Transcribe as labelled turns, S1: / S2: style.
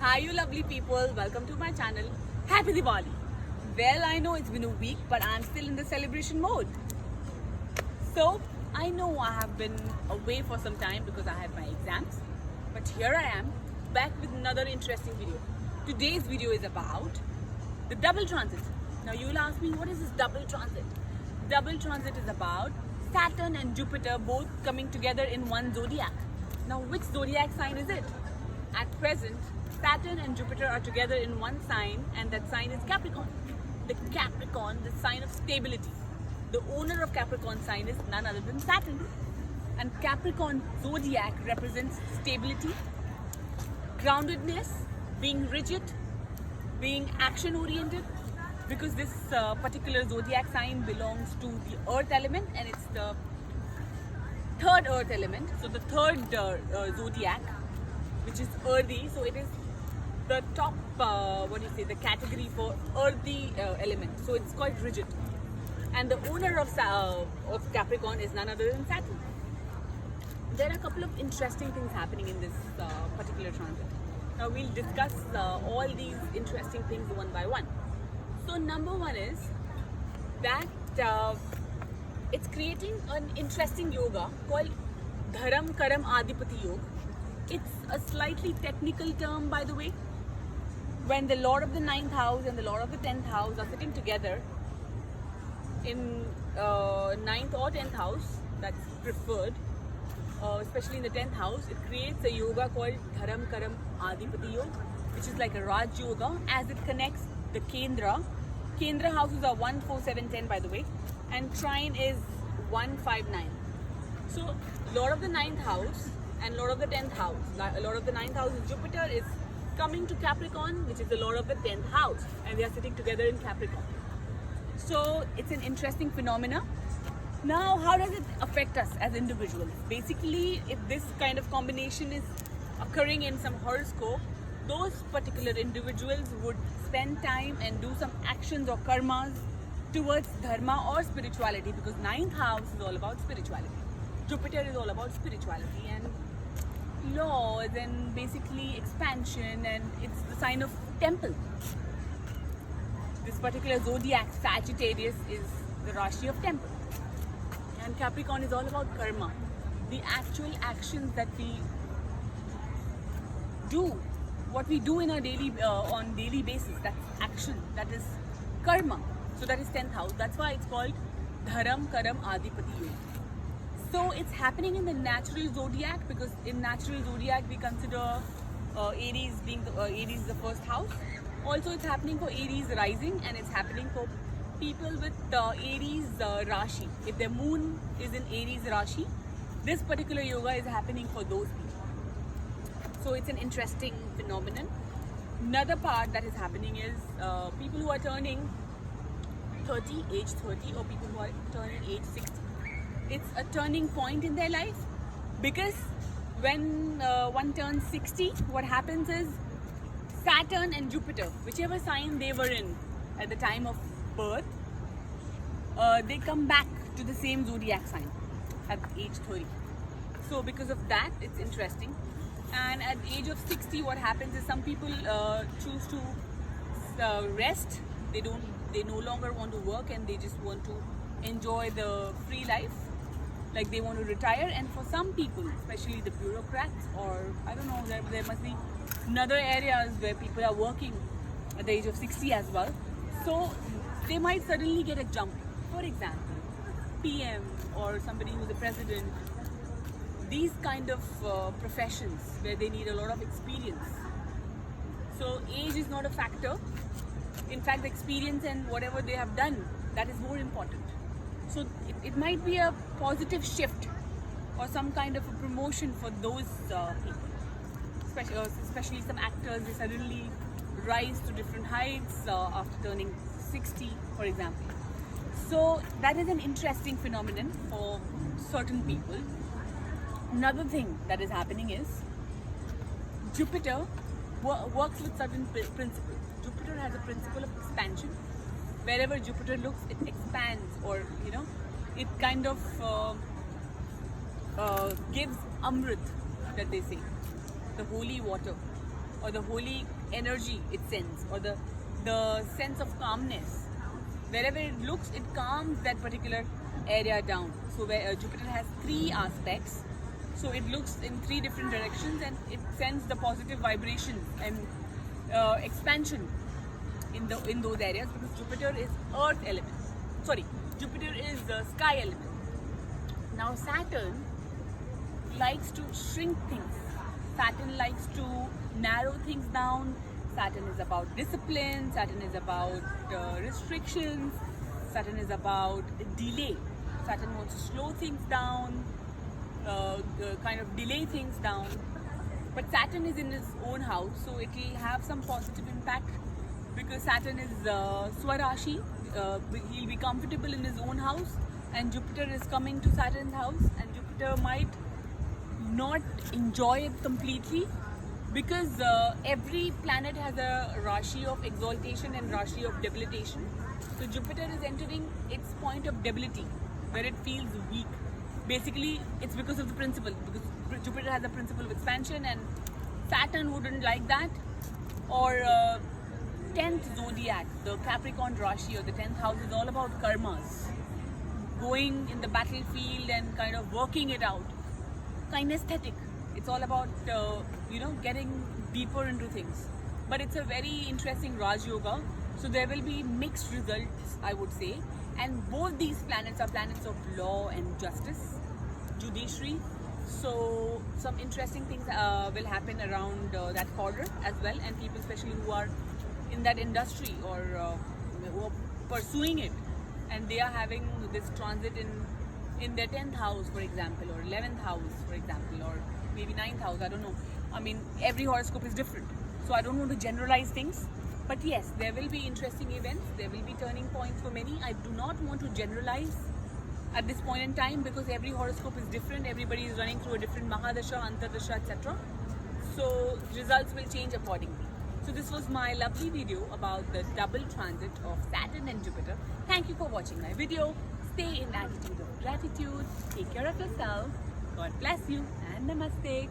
S1: Hi you lovely people, welcome to my channel. Happy Diwali. Well, I know it's been a week, but I'm still in the celebration mode. So, I know I have been away for some time because I had my exams. But here I am, back with another interesting video. Today's video is about the double transit. Now you will ask me, what is this double transit? Double transit is about Saturn and Jupiter both coming together in one zodiac. Now which zodiac sign is it? At present, Saturn and Jupiter are together in one sign, and that sign is Capricorn. The Capricorn, the sign of stability. The owner of Capricorn sign is none other than Saturn. And Capricorn zodiac represents stability, groundedness, being rigid, being action oriented, because this particular zodiac sign belongs to the earth element, and it's the third earth element. So the third zodiac, which is earthy, so it is the top the category for earthy element, so it's quite rigid. And the owner of Capricorn is none other than Saturn. There are a couple of interesting things happening in this particular transit. Now we'll discuss all these interesting things one by one. So number one is that it's creating an interesting yoga called Dharam Karam Adipati Yoga. It's a slightly technical term, by the way. When the Lord of the 9th house and the Lord of the 10th house are sitting together in 9th or 10th house, that's preferred, especially in the 10th house, it creates a yoga called Dharam Karam Adipati Yoga, which is like a Raj Yoga, as it connects the Kendra. Kendra houses are 1, 4, 7, 10, by the way, and trine is 1, 5, 9. So Lord of the 9th house and Lord of the 10th house. Lord of the 9th house is Jupiter, is coming to Capricorn, which is the Lord of the 10th house, and they are sitting together in Capricorn. So it's an interesting phenomena. Now, how does it affect us as individuals? Basically, if this kind of combination is occurring in some horoscope, those particular individuals would spend time and do some actions or karmas towards dharma or spirituality, because 9th house is all about spirituality. Jupiter is all about spirituality and laws and basically expansion, and it's the sign of temple. This particular zodiac, Sagittarius, is the Rashi of temple. And Capricorn is all about karma, the actual actions that we do, what we do in our on daily basis. That's action, that is karma. So that is 10th house. That's why it's called Dharam Karam Adipati Yoga. So it's happening in the natural zodiac, because in natural zodiac we consider Aries being Aries is the first house. Also, it's happening for Aries rising, and it's happening for people with Aries Rashi. If their moon is in Aries Rashi, this particular yoga is happening for those people. So it's an interesting phenomenon. Another part that is happening is people who are turning 30, age 30, or people who are turning age 60. It's a turning point in their life, because when one turns 60, what happens is Saturn and Jupiter, whichever sign they were in at the time of birth, they come back to the same zodiac sign at age 30. So because of that, it's interesting. And at the age of 60, what happens is some people choose to rest. They no longer want to work, and they just want to enjoy the free life, like they want to retire. And for some people, especially the bureaucrats, or I don't know, there must be another areas where people are working at the age of 60 as well, so they might suddenly get a jump. For example, PM or somebody who's a president, these kind of professions where they need a lot of experience. So age is not a factor. In fact, the experience and whatever they have done, that is more important. So it might be a positive shift or some kind of a promotion for those people. Especially some actors, they suddenly rise to different heights after turning 60, for example. So that is an interesting phenomenon for certain people. Another thing that is happening is Jupiter works with certain principles. Jupiter has a principle of expansion. Wherever Jupiter looks, it expands, or it kind of gives Amrit, that they say, the holy water. or the holy energy it sends, or the sense of calmness. Wherever it looks, it calms that particular area down. So where Jupiter has 3 aspects, so it looks in 3 different directions and it sends the positive vibrations and expansion in those areas, because Jupiter is earth element. Sorry, Jupiter is the sky element. Now Saturn likes to shrink things. Saturn likes to narrow things down. Saturn is about discipline. Saturn is about restrictions. Saturn is about delay. Saturn wants to slow things down, kind of delay things down. But Saturn is in his own house, so it will have some positive impact, because Saturn is Swarashi. He'll be comfortable in his own house, and Jupiter is coming to Saturn's house, and Jupiter might not enjoy it completely, because every planet has a Rashi of exaltation and Rashi of debilitation. So Jupiter is entering its point of debility, where it feels weak. Basically, it's because of the principle, because Jupiter has a principle of expansion, and Saturn wouldn't like that. Or 10th zodiac, the Capricorn Rashi, or the 10th house, is all about karmas, going in the battlefield and kind of working it out. Kinesthetic. It's all about getting deeper into things. But it's a very interesting Raj Yoga, so there will be mixed results, I would say. And both these planets are planets of law and justice, judiciary. So some interesting things will happen around that quarter as well, and people especially who are in that industry or who are pursuing it, and they are having this transit in their 10th house, for example, or 11th house, for example, or maybe 9th house, I don't know. I mean, every horoscope is different, so I don't want to generalize things. But yes, there will be interesting events, there will be turning points for many. I do not want to generalize at this point in time, because every horoscope is different, everybody is running through a different Mahadasha, Antardasha, etc. So results will change accordingly. So this was my lovely video about the double transit of Saturn and Jupiter. Thank you for watching my video. Stay in attitude of gratitude. Take care of yourself. God bless you, and namaste.